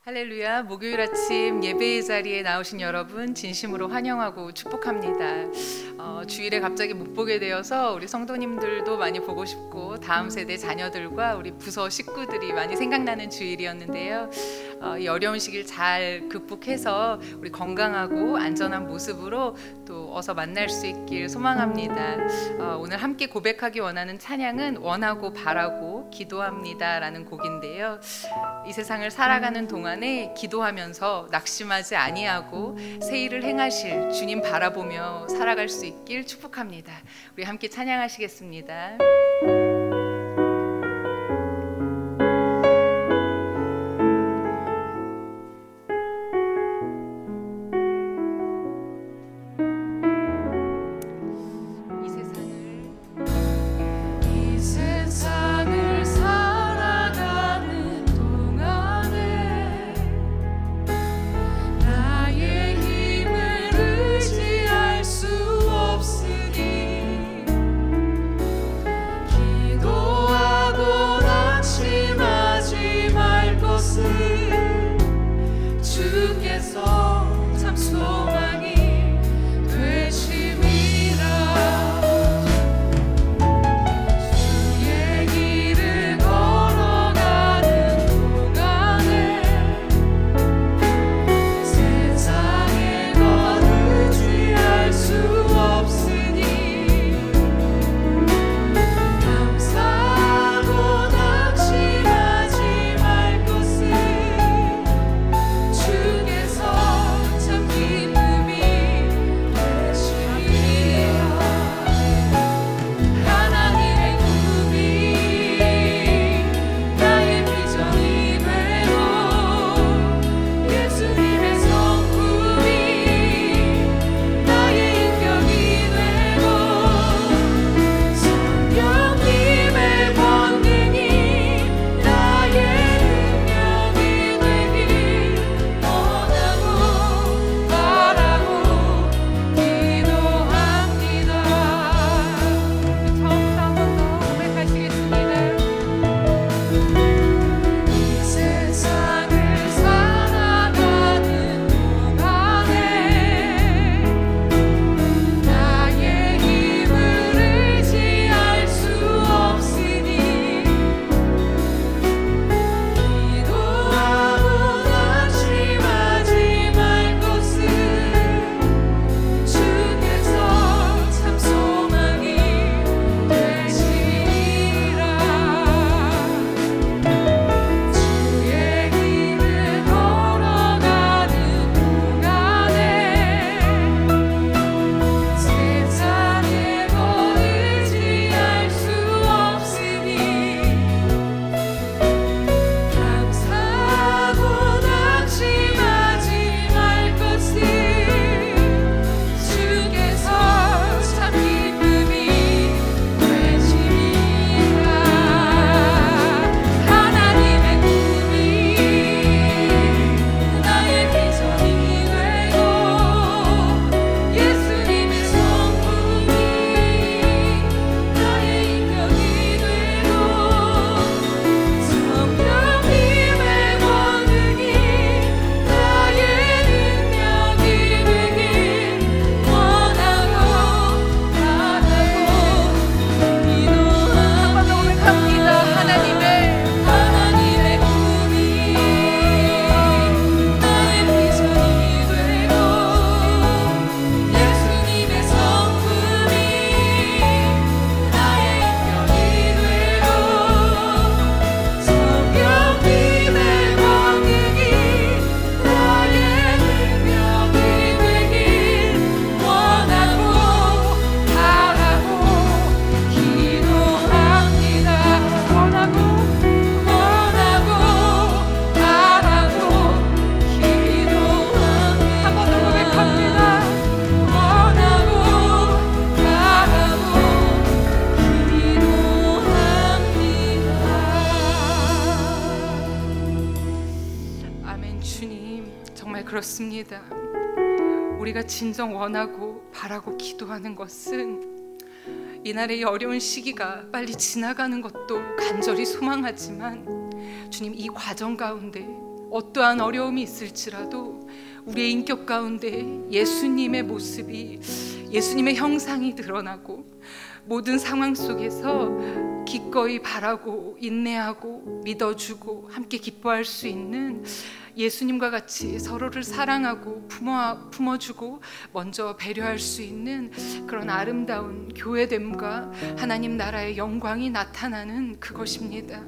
할렐루야. 목요일 아침 예배의 자리에 나오신 여러분 진심으로 환영하고 축복합니다. 주일에 갑자기 못 보게 되어서 우리 성도님들도 많이 보고 싶고 다음 세대 자녀들과 우리 부서 식구들이 많이 생각나는 주일이었는데요. 이 어려운 시기를 잘 극복해서 우리 건강하고 안전한 모습으로 또 어서 만날 수 있길 소망합니다. 오늘 함께 고백하기 원하는 찬양은 원하고 바라고 기도합니다 라는 곡인데요. 이 세상을 살아가는 동안에 기도하면서 낙심하지 아니하고 새 일을 행하실 주님 바라보며 살아갈 수 있길 축복합니다. 우리 함께 찬양하시겠습니다. 그렇습니다. 우리가 진정 원하고 바라고 기도하는 것은 이날의 이 어려운 시기가 빨리 지나가는 것도 간절히 소망하지만 주님 이 과정 가운데 어떠한 어려움이 있을지라도 우리의 인격 가운데 예수님의 모습이, 예수님의 형상이 드러나고 모든 상황 속에서 기꺼이 바라고 인내하고 믿어주고 함께 기뻐할 수 있는 예수님과 같이 서로를 사랑하고 품어주고 먼저 배려할 수 있는 그런 아름다운 교회됨과 하나님 나라의 영광이 나타나는 그것입니다.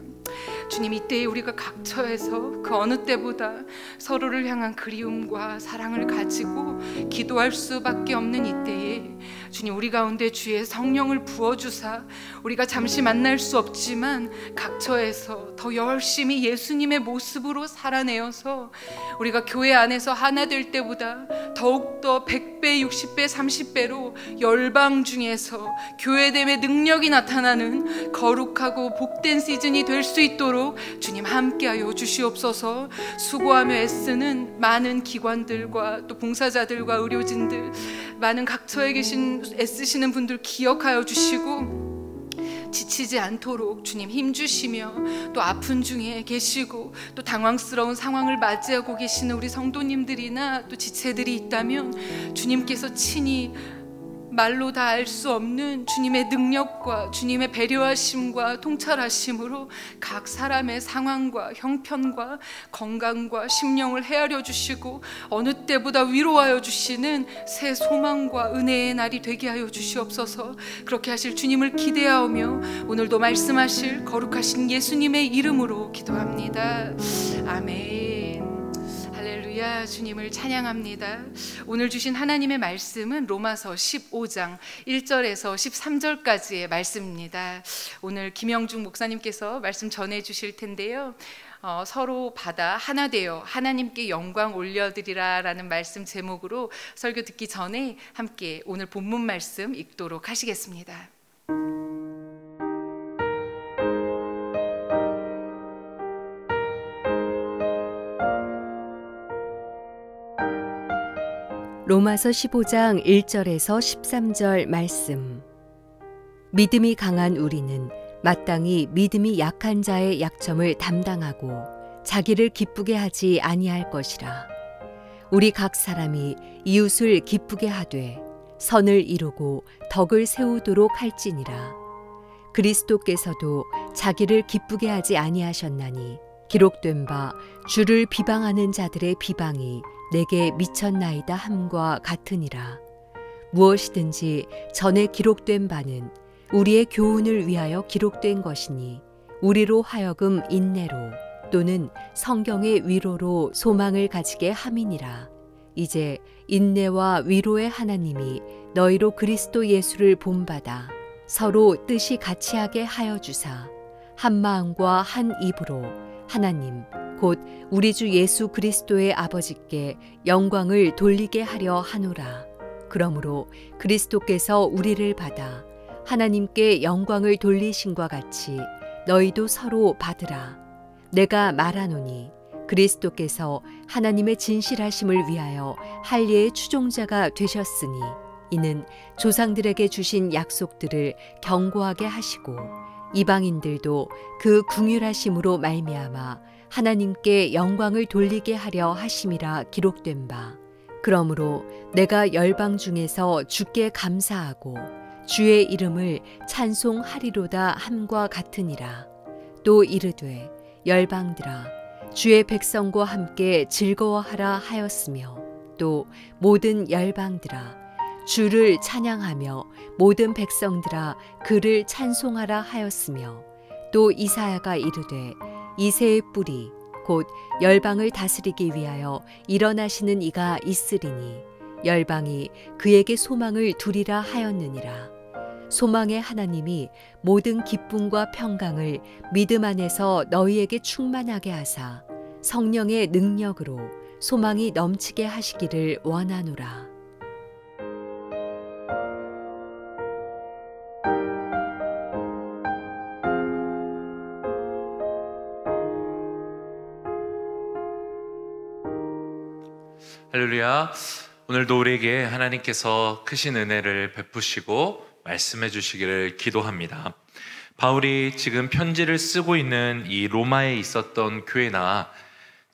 주님, 이때에 우리가 각처에서 그 어느 때보다 서로를 향한 그리움과 사랑을 가지고 기도할 수밖에 없는 이때에 주님, 우리 가운데 주의 성령을 부어주사 우리가 잠시 만날 수 없지만 각처에서 더 열심히 예수님의 모습으로 살아내어서 우리가 교회 안에서 하나 될 때보다 더욱더 100배, 60배, 30배로 열방 중에서 교회됨의 능력이 나타나는 거룩하고 복된 시즌이 될 수 있도록 주님 함께하여 주시옵소서. 수고하며 애쓰는 많은 기관들과 또 봉사자들과 의료진들, 많은 각처에 계신 애쓰시는 분들 기억하여 주시고 지치지 않도록 주님 힘주시며, 또 아픈 중에 계시고 또 당황스러운 상황을 맞이하고 계시는 우리 성도님들이나 또 지체들이 있다면 주님께서 친히 말로 다 알 수 없는 주님의 능력과 주님의 배려하심과 통찰하심으로 각 사람의 상황과 형편과 건강과 심령을 헤아려 주시고 어느 때보다 위로하여 주시는 새 소망과 은혜의 날이 되게 하여 주시옵소서. 그렇게 하실 주님을 기대하오며 오늘도 말씀하실 거룩하신 예수님의 이름으로 기도합니다. 아멘. 할렐루야. 주님을 찬양합니다. 오늘 주신 하나님의 말씀은 로마서 15장 1절에서 13절까지의 말씀입니다. 오늘 김영중 목사님께서 말씀 전해 주실 텐데요. 서로 받아 하나 되어 하나님께 영광 올려드리라 라는 말씀 제목으로 설교 듣기 전에 함께 오늘 본문 말씀 읽도록 하시겠습니다. 로마서 15장 1절에서 13절 말씀. 믿음이 강한 우리는 마땅히 믿음이 약한 자의 약점을 담당하고 자기를 기쁘게 하지 아니할 것이라. 우리 각 사람이 이웃을 기쁘게 하되 선을 이루고 덕을 세우도록 할지니라. 그리스도께서도 자기를 기쁘게 하지 아니하셨나니 기록된 바 주를 비방하는 자들의 비방이 내게 미쳤나이다 함과 같으니라. 무엇이든지 전에 기록된 바는 우리의 교훈을 위하여 기록된 것이니 우리로 하여금 인내로 또는 성경의 위로로 소망을 가지게 함이니라. 이제 인내와 위로의 하나님이 너희로 그리스도 예수를 본받아 서로 뜻이 같이하게 하여 주사 한 마음과 한 입으로 하나님 곧 우리 주 예수 그리스도의 아버지께 영광을 돌리게 하려 하노라. 그러므로 그리스도께서 우리를 받아 하나님께 영광을 돌리신과 같이 너희도 서로 받으라. 내가 말하노니 그리스도께서 하나님의 진실하심을 위하여 할례의 추종자가 되셨으니 이는 조상들에게 주신 약속들을 견고하게 하시고 이방인들도 그 긍휼하심으로 말미암아 하나님께 영광을 돌리게 하려 하심이라 기록된 바. 그러므로 내가 열방 중에서 주께 감사하고 주의 이름을 찬송하리로다 함과 같으니라. 또 이르되 열방들아 주의 백성과 함께 즐거워하라 하였으며 또 모든 열방들아 주를 찬양하며 모든 백성들아 그를 찬송하라 하였으며 또 이사야가 이르되 이새의 뿌리 곧 열방을 다스리기 위하여 일어나시는 이가 있으리니 열방이 그에게 소망을 두리라 하였느니라. 소망의 하나님이 모든 기쁨과 평강을 믿음 안에서 너희에게 충만하게 하사 성령의 능력으로 소망이 넘치게 하시기를 원하노라. 할렐루야. 오늘도 우리에게 하나님께서 크신 은혜를 베푸시고 말씀해 주시기를 기도합니다. 바울이 지금 편지를 쓰고 있는 이 로마에 있었던 교회나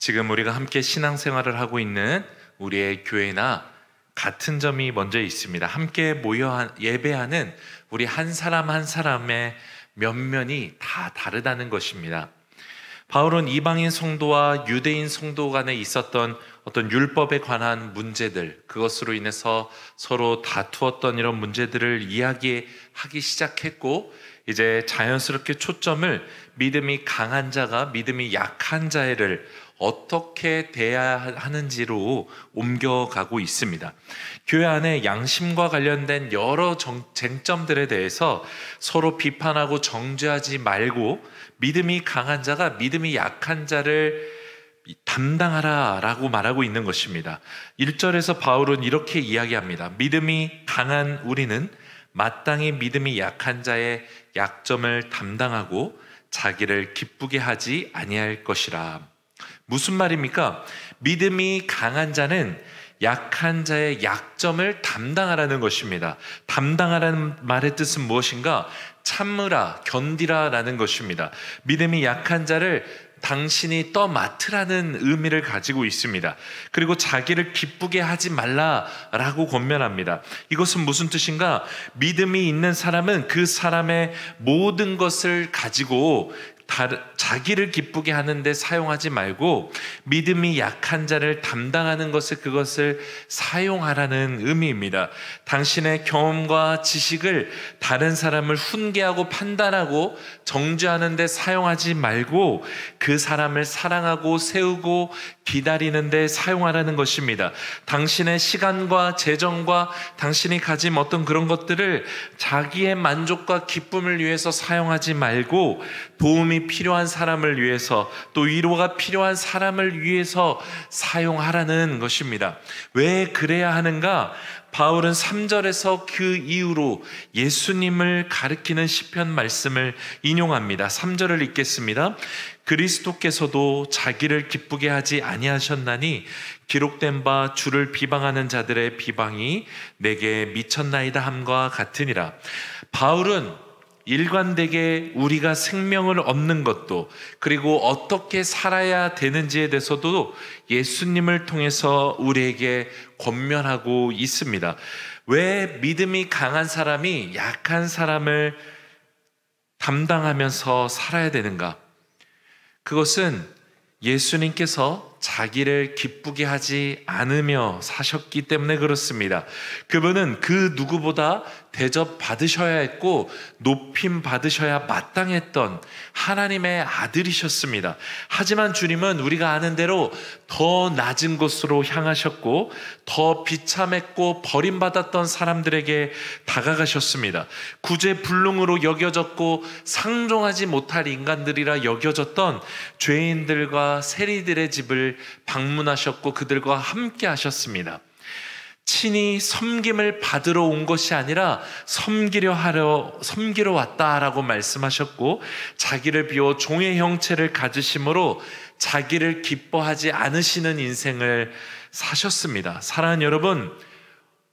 지금 우리가 함께 신앙생활을 하고 있는 우리의 교회나 같은 점이 먼저 있습니다. 함께 모여 예배하는 우리 한 사람 한 사람의 면면이 다 다르다는 것입니다. 바울은 이방인 성도와 유대인 성도 간에 있었던 어떤 율법에 관한 문제들, 그것으로 인해서 서로 다투었던 이런 문제들을 이야기하기 시작했고, 이제 자연스럽게 초점을 믿음이 강한 자가 믿음이 약한 자를 어떻게 대해야 하는지로 옮겨가고 있습니다. 교회 안에 양심과 관련된 여러 쟁점들에 대해서 서로 비판하고 정죄하지 말고 믿음이 강한 자가 믿음이 약한 자를 담당하라 라고 말하고 있는 것입니다. 1절에서 바울은 이렇게 이야기합니다. 믿음이 강한 우리는 마땅히 믿음이 약한 자의 약점을 담당하고 자기를 기쁘게 하지 아니할 것이라. 무슨 말입니까? 믿음이 강한 자는 약한 자의 약점을 담당하라는 것입니다. 담당하라는 말의 뜻은 무엇인가? 참으라, 견디라 라는 것입니다. 믿음이 약한 자를 당신이 떠맡으라는 의미를 가지고 있습니다. 그리고 자기를 기쁘게 하지 말라라고 권면합니다. 이것은 무슨 뜻인가? 믿음이 있는 사람은 그 사람의 모든 것을 가지고 자기를 기쁘게 하는데 사용하지 말고 믿음이 약한 자를 담당하는 그것을 사용하라는 의미입니다. 당신의 경험과 지식을 다른 사람을 훈계하고 판단하고 정죄하는 데 사용하지 말고 그 사람을 사랑하고 세우고 기다리는 데 사용하라는 것입니다. 당신의 시간과 재정과 당신이 가진 어떤 그런 것들을 자기의 만족과 기쁨을 위해서 사용하지 말고 도움이 필요한 사람을 위해서 또 위로가 필요한 사람을 위해서 사용하라는 것입니다. 왜 그래야 하는가? 바울은 3절에서 그 이후로 예수님을 가리키는 시편 말씀을 인용합니다. 3절을 읽겠습니다. 그리스도께서도 자기를 기쁘게 하지 아니하셨나니 기록된 바 주를 비방하는 자들의 비방이 내게 미쳤나이다 함과 같으니라. 바울은 일관되게 우리가 생명을 얻는 것도 그리고 어떻게 살아야 되는지에 대해서도 예수님을 통해서 우리에게 권면하고 있습니다. 왜 믿음이 강한 사람이 약한 사람을 담당하면서 살아야 되는가? 그것은 예수님께서 자기를 기쁘게 하지 않으며 사셨기 때문에 그렇습니다. 그분은 그 누구보다 대접받으셔야 했고 높임 받으셔야 마땅했던 하나님의 아들이셨습니다. 하지만 주님은 우리가 아는 대로 더 낮은 곳으로 향하셨고 더 비참했고 버림받았던 사람들에게 다가가셨습니다. 구제불능으로 여겨졌고 상종하지 못할 인간들이라 여겨졌던 죄인들과 세리들의 집을 방문하셨고 그들과 함께 하셨습니다. 친히 섬김을 받으러 온 것이 아니라 섬기려 왔다라고 말씀하셨고 자기를 비워 종의 형체를 가지심으로 자기를 기뻐하지 않으시는 인생을 사셨습니다. 사랑하는 여러분,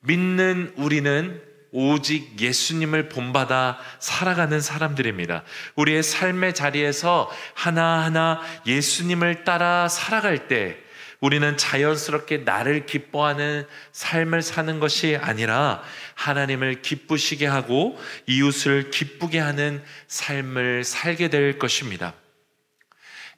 믿는 우리는 오직 예수님을 본받아 살아가는 사람들입니다. 우리의 삶의 자리에서 하나하나 예수님을 따라 살아갈 때 우리는 자연스럽게 나를 기뻐하는 삶을 사는 것이 아니라 하나님을 기쁘시게 하고 이웃을 기쁘게 하는 삶을 살게 될 것입니다.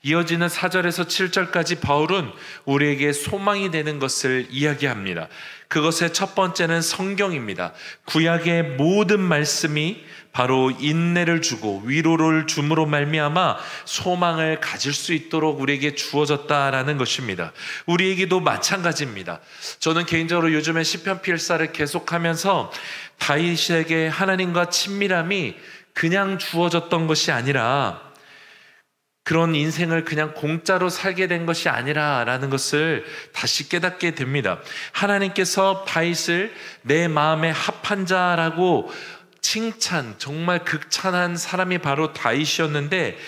이어지는 4절에서 7절까지 바울은 우리에게 소망이 되는 것을 이야기합니다. 그것의 첫 번째는 성경입니다. 구약의 모든 말씀이 바로 인내를 주고 위로를 줌으로 말미암아 소망을 가질 수 있도록 우리에게 주어졌다라는 것입니다. 우리에게도 마찬가지입니다. 저는 개인적으로 요즘에 시편 필사를 계속하면서 다윗에게 하나님과 친밀함이 그냥 주어졌던 것이 아니라 그런 인생을 그냥 공짜로 살게 된 것이 아니라라는 것을 다시 깨닫게 됩니다. 하나님께서 다윗을 내 마음에 합한 자라고 칭찬, 정말 극찬한 사람이 바로 다윗이었는데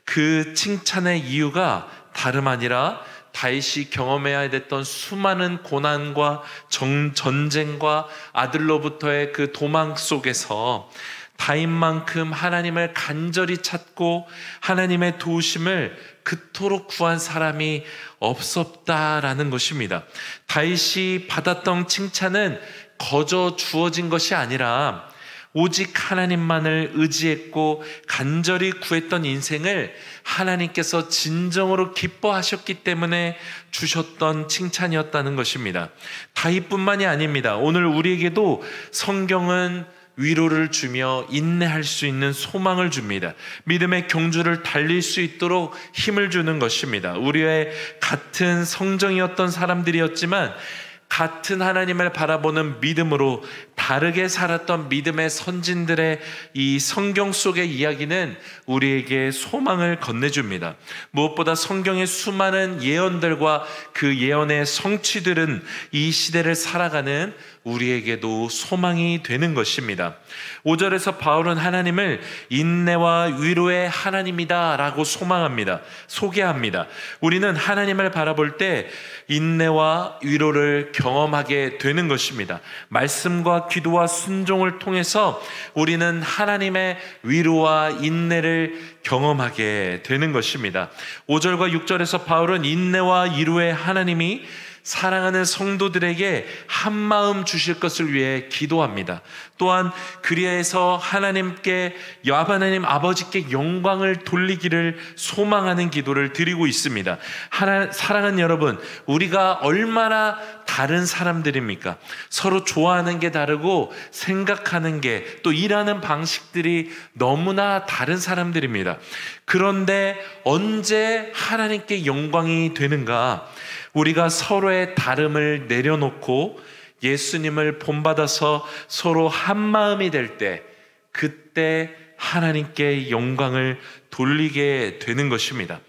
그 칭찬의 이유가 다름 아니라 다윗이 경험해야 됐던 수많은 고난과 전쟁과 아들로부터의 그 도망 속에서 다윗만큼 하나님을 간절히 찾고 하나님의 도우심을 그토록 구한 사람이 없었다라는 것입니다. 다윗이 받았던 칭찬은 거저 주어진 것이 아니라 오직 하나님만을 의지했고 간절히 구했던 인생을 하나님께서 진정으로 기뻐하셨기 때문에 주셨던 칭찬이었다는 것입니다. 다윗뿐만이 아닙니다. 오늘 우리에게도 성경은 위로를 주며 인내할 수 있는 소망을 줍니다. 믿음의 경주를 달릴 수 있도록 힘을 주는 것입니다. 우리의 같은 성정이었던 사람들이었지만 같은 하나님을 바라보는 믿음으로 다르게 살았던 믿음의 선진들의 이 성경 속의 이야기는 우리에게 소망을 건네줍니다. 무엇보다 성경의 수많은 예언들과 그 예언의 성취들은 이 시대를 살아가는 우리에게도 소망이 되는 것입니다. 5절에서 바울은 하나님을 인내와 위로의 하나님이다 라고 소개합니다. 우리는 하나님을 바라볼 때 인내와 위로를 경험하게 되는 것입니다. 말씀과 기도와 순종을 통해서 우리는 하나님의 위로와 인내를 경험하게 되는 것입니다. 5절과 6절에서 바울은 인내와 위로의 하나님이 사랑하는 성도들에게 한마음 주실 것을 위해 기도합니다. 또한 그리하여서 하나님께 하나님 아버지께 영광을 돌리기를 소망하는 기도를 드리고 있습니다. 사랑하는 여러분, 우리가 얼마나 다른 사람들입니까? 서로 좋아하는 게 다르고 생각하는 게 또 일하는 방식들이 너무나 다른 사람들입니다. 그런데 언제 하나님께 영광이 되는가? 우리가 서로의 다름을 내려놓고 예수님을 본받아서 서로 한마음이 될 때, 그때 하나님께 영광을 돌리게 되는 것입니다.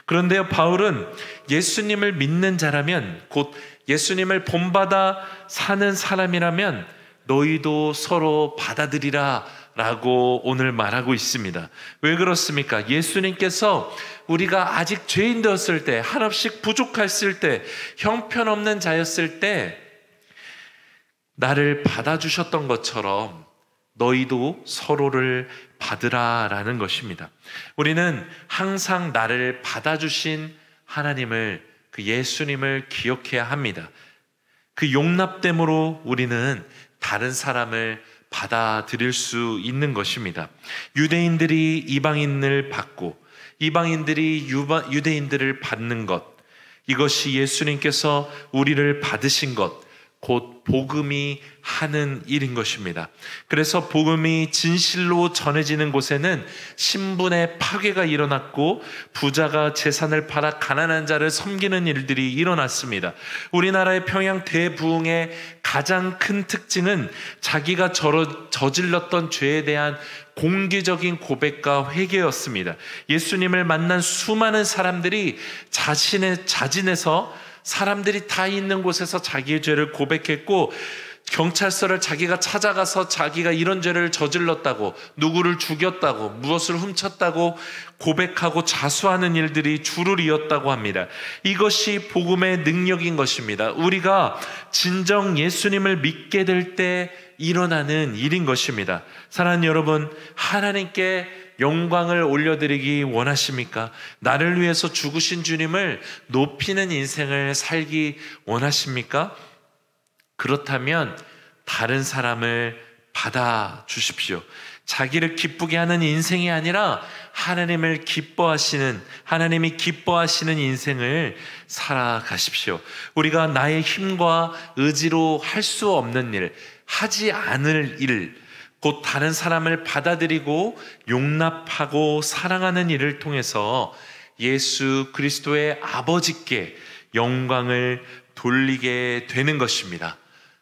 그런데요, 바울은 예수님을 믿는 자라면, 곧 예수님을 본받아 사는 사람이라면 너희도 서로 받아들이라 라고 오늘 말하고 있습니다. 왜 그렇습니까? 예수님께서 우리가 아직 죄인 되었을 때, 한없이 부족했을 때, 형편없는 자였을 때 나를 받아주셨던 것처럼 너희도 서로를 받으라 라는 것입니다. 우리는 항상 나를 받아주신 하나님을, 그 예수님을 기억해야 합니다. 그 용납됨으로 우리는 다른 사람을 받아들일 수 있는 것입니다. 유대인들이 이방인을 받고 이방인들이 유대인들을 받는 것, 이것이 예수님께서 우리를 받으신 것, 곧 복음이 하는 일인 것입니다. 그래서 복음이 진실로 전해지는 곳에는 신분의 파괴가 일어났고 부자가 재산을 팔아 가난한 자를 섬기는 일들이 일어났습니다. 우리나라의 평양 대부흥의 가장 큰 특징은 자기가 저질렀던 죄에 대한 공개적인 고백과 회개였습니다. 예수님을 만난 수많은 사람들이 자진해서 사람들이 다 있는 곳에서 자기의 죄를 고백했고, 경찰서를 자기가 찾아가서 자기가 이런 죄를 저질렀다고, 누구를 죽였다고, 무엇을 훔쳤다고 고백하고 자수하는 일들이 줄을 이었다고 합니다. 이것이 복음의 능력인 것입니다. 우리가 진정 예수님을 믿게 될 때 일어나는 일인 것입니다. 사랑하는 여러분, 하나님께 영광을 올려드리기 원하십니까? 나를 위해서 죽으신 주님을 높이는 인생을 살기 원하십니까? 그렇다면 다른 사람을 받아주십시오. 자기를 기쁘게 하는 인생이 아니라 하나님이 기뻐하시는 인생을 살아가십시오. 우리가 나의 힘과 의지로 할 수 없는 일, 하지 않을 일, 곧 다른 사람을 받아들이고 용납하고 사랑하는 일을 통해서 예수 그리스도의 아버지께 영광을 돌리게 되는 것입니다.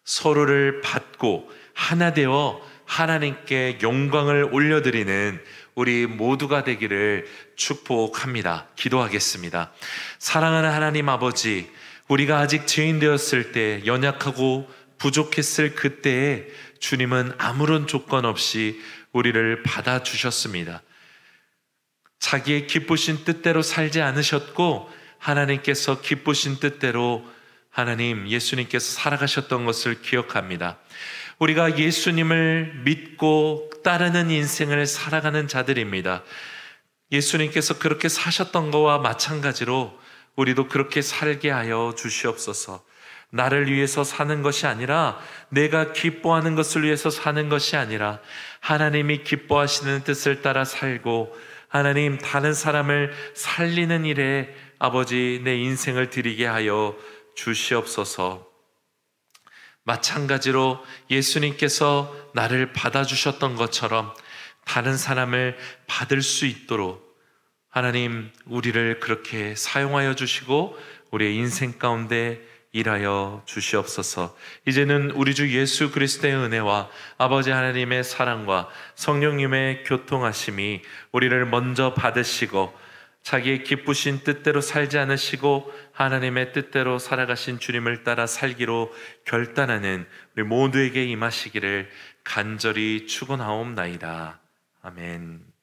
서로를 받고 하나 되어 하나님께 영광을 올려드리는 우리 모두가 되기를 축복합니다. 기도하겠습니다. 사랑하는 하나님 아버지, 우리가 아직 죄인 되었을 때, 연약하고 부족했을 그때에 주님은 아무런 조건 없이 우리를 받아주셨습니다. 자기의 기쁘신 뜻대로 살지 않으셨고, 하나님께서 기쁘신 뜻대로 하나님 예수님께서 살아가셨던 것을 기억합니다. 우리가 예수님을 믿고 따르는 인생을 살아가는 자들입니다. 예수님께서 그렇게 사셨던 것과 마찬가지로 우리도 그렇게 살게 하여 주시옵소서. 나를 위해서 사는 것이 아니라, 내가 기뻐하는 것을 위해서 사는 것이 아니라, 하나님이 기뻐하시는 뜻을 따라 살고 하나님 다른 사람을 살리는 일에 아버지 내 인생을 드리게 하여 주시옵소서. 마찬가지로 예수님께서 나를 받아주셨던 것처럼 다른 사람을 받을 수 있도록 하나님 우리를 그렇게 사용하여 주시고 우리의 인생 가운데 일하여 주시옵소서. 이제는 우리 주 예수 그리스도의 은혜와 아버지 하나님의 사랑과 성령님의 교통하심이 우리를 먼저 받으시고 자기의 기쁘신 뜻대로 살지 않으시고 하나님의 뜻대로 살아가신 주님을 따라 살기로 결단하는 우리 모두에게 임하시기를 간절히 축원하옵나이다. 아멘.